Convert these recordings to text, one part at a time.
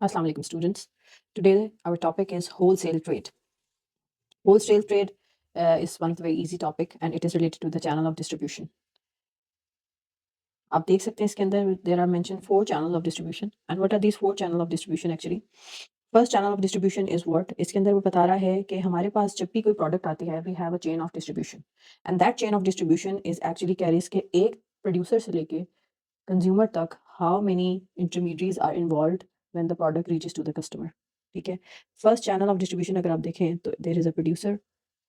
Assalamu alaikum students. Today our topic is wholesale trade. Wholesale trade is one of the very easy topic and it is related to the channel of distribution. आप देख सकते हैं इसके अंदर there are mentioned 4 channels of distribution and what are these 4 channel of distribution actually? First channel of distribution is what? इसके अंदर वो बता रहा है कि हमारे पास जब भी कोई प्रोडक्ट आती है we have a chain of distribution and that chain of distribution is actually carries के एक प्रोड्यूसर से लेके कंज्यूमर तक how many intermediaries are involved when the product reaches to the customer. ठीक है, फर्स्ट चैनल ऑफ डिस्ट्रीब्यूशन अगर आप देखें तो there is a producer,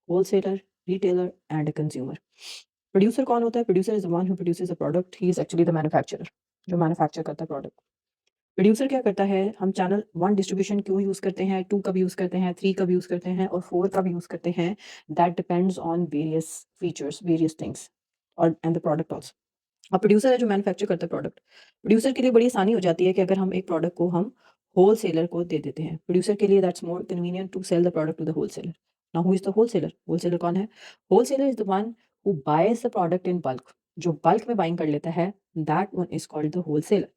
wholesaler, retailer and a consumer. Producer कौन होता है? Producer is the one who produces a product. He is actually the manufacturer, जो मैन्युफैक्चर करता है प्रोडक्ट. प्रोड्यूसर क्या करता है? हम चैनल 1 डिस्ट्रीब्यूशन क्यों यूज़ करते हैं, 2 कब यूज़ करते हैं, 3 कब यूज़ करते हैं और 4 कब यूज़ करते हैं, that depends on various features, various things और एंड द प्रोडक्ट ऑल्सो. अब प्रोड्यूसर है जो मैन्युफैक्चर करता है प्रोडक्ट. प्रोड्यूसर के लिए बड़ी आसानी हो जाती है कि अगर हम एक प्रोडक्ट को हम होलसेलर को दे देते हैं. प्रोड्यूसर के लिए that's more convenient to sell the product to the wholesaler. Now who is the wholesaler? Wholesaler कौन है? Wholesaler is the one who buys the product in bulk. जो बल्क में बाइंग कर लेता है, that one is called the wholesaler.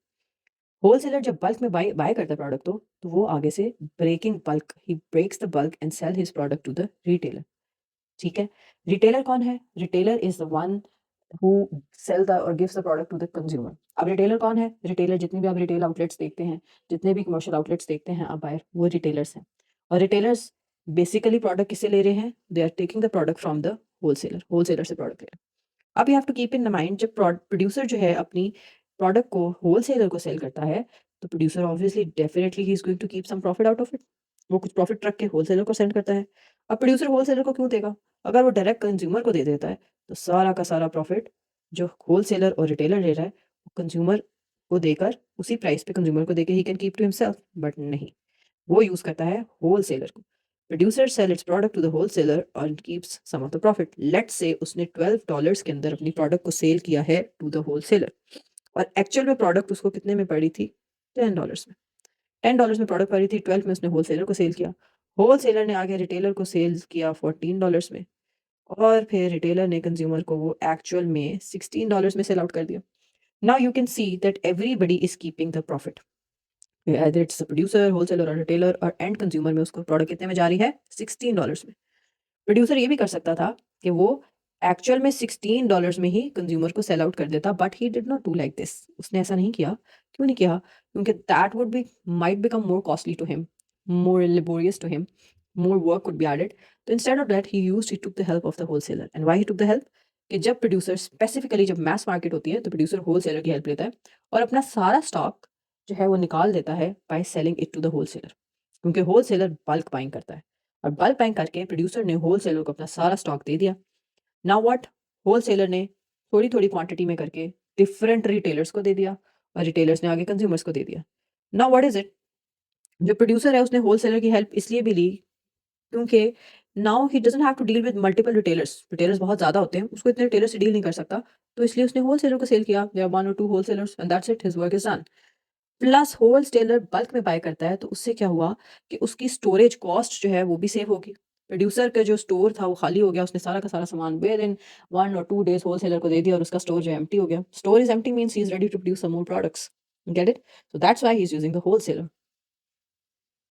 Wholesaler जब bulk में buy buy करता है प्रोडक्ट तो वो आगे से breaking bulk, he breaks the bulk and sell his product to the retailer. ठीक है. रिटेलर कौन है? Retailer is the one who sell the or gives the product to the consumer. अब रिटेलर कौन है? रिटेलर जितने भी आप रिटेल आउटलेट्स देखते हैं, जितने भी कमर्शियल आउटलेट्स देखते हैं आप बाहर, वो रिटेलर्स हैं. और रिटेलर्स बेसिकली प्रोडक्ट किससे ले रहे हैं? They are taking the product from the wholesaler. Wholesaler से प्रोडक्ट ले रहे हैं. अब you have to keep in mind जब प्रोड्यूसर जो है अपनी प्रोडक्ट को होलसेलर को सेल करता है, तो producer obviously definitely he is going to keep some profit out of it. वो कुछ प्रॉफिट रख के होलसेलर को सेंड करता है. अब प्रोड्यूसर होलसेलर को क्यों देगा? अगर वो डायरेक्ट कंज्यूमर को दे देता है, तो सारा का सारा प्रॉफिट जो होलसेलर और रिटेलर ले रहा है, वो कंज्यूमर को देकर उसी प्राइस पे कंज्यूमर को देके he can keep to himself. But नहीं, वो यूज़ करता है होलसेलर को. Producer sell its product to the wholesaler and keeps some of the profit. Let's say उसने $12 के अंदर अपनी प्रोडक्ट को सेल किया है टू द होलसेलर और एक्चुअल में प्रोडक्ट उसको कितने में पड़ी थी? $10 में. $10 में प्रोडक्ट पड़ी थी, 12 में उसने होलसेलर को सेल किया. होलसेलर ने आगे रिटेलर को सेल किया $14 में और फिर रिटेलर ने कंज्यूमर को वो एक्चुअल में $16 में सेल आउट कर दिया. Now you can see that everybody is keeping the profit. either it's the producer, wholesaler और रिटेलर और एंड कंज्यूमर में उसको प्रोडक्ट कितने में जा रही है? $16 में. प्रोड्यूसर ये भी कर सकता था कि वो एक्चुअल में $16 में ही कंज्यूमर को सेल आउट कर देता, but he did not do like this. उसने ऐसा नहीं किया. क्यों नहीं किया? क्योंकि that would be might become more costly to him, more laborious to him, more work could be added. So instead of that, he took the help of the wholesaler. And why he took the help? कि जब producer specifically जब mess market होती है तो producer wholesaler की help लेता है और अपना सारा स्टॉक जो है वो निकाल देता है by selling it to the wholesaler. क्योंकि होलसेलर बल्क बाइंग करता है और बल्क बाइंग करके प्रोड्यूसर ने होलसेलर को अपना सारा स्टॉक दे दिया. Now what? होलसेलर ने थोड़ी थोड़ी क्वांटिटी में करके डिफरेंट रिटेलर्स को दे दिया और रिटेलर्स ने आगे कंज्यूमर्स को दे दिया. Now what is it? जो प्रोड्यूसर है उसने होलसेलर की हेल्प इसलिए भी ली क्योंकि now he doesn't have to deal with multiple retailers. Retailers बहुत ज़्यादा होते हैं, उसको इतने रिटेलर से डील नहीं कर सकता, तो इसलिए उसने होलसेलर को सेल किया. देयर आर 1 और 2 wholesalers and that's it, his work is done. Plus wholesaler bulk में बाय करता है तो उससे क्या हुआ कि उसकी स्टोरेज कॉस्ट जो है वो भी सेव होगी. प्रोड्यूसर का जो स्टोर था वो खाली हो गया, उसने सारा का सारा सामान विद इन 1 और 2 डेज होलसेलर को दे दिया और उसका स्टोर जो एम्प्टी हो गया. Store is empty means he is ready to produce some more products. Get it? So that's why he is using the wholesaler.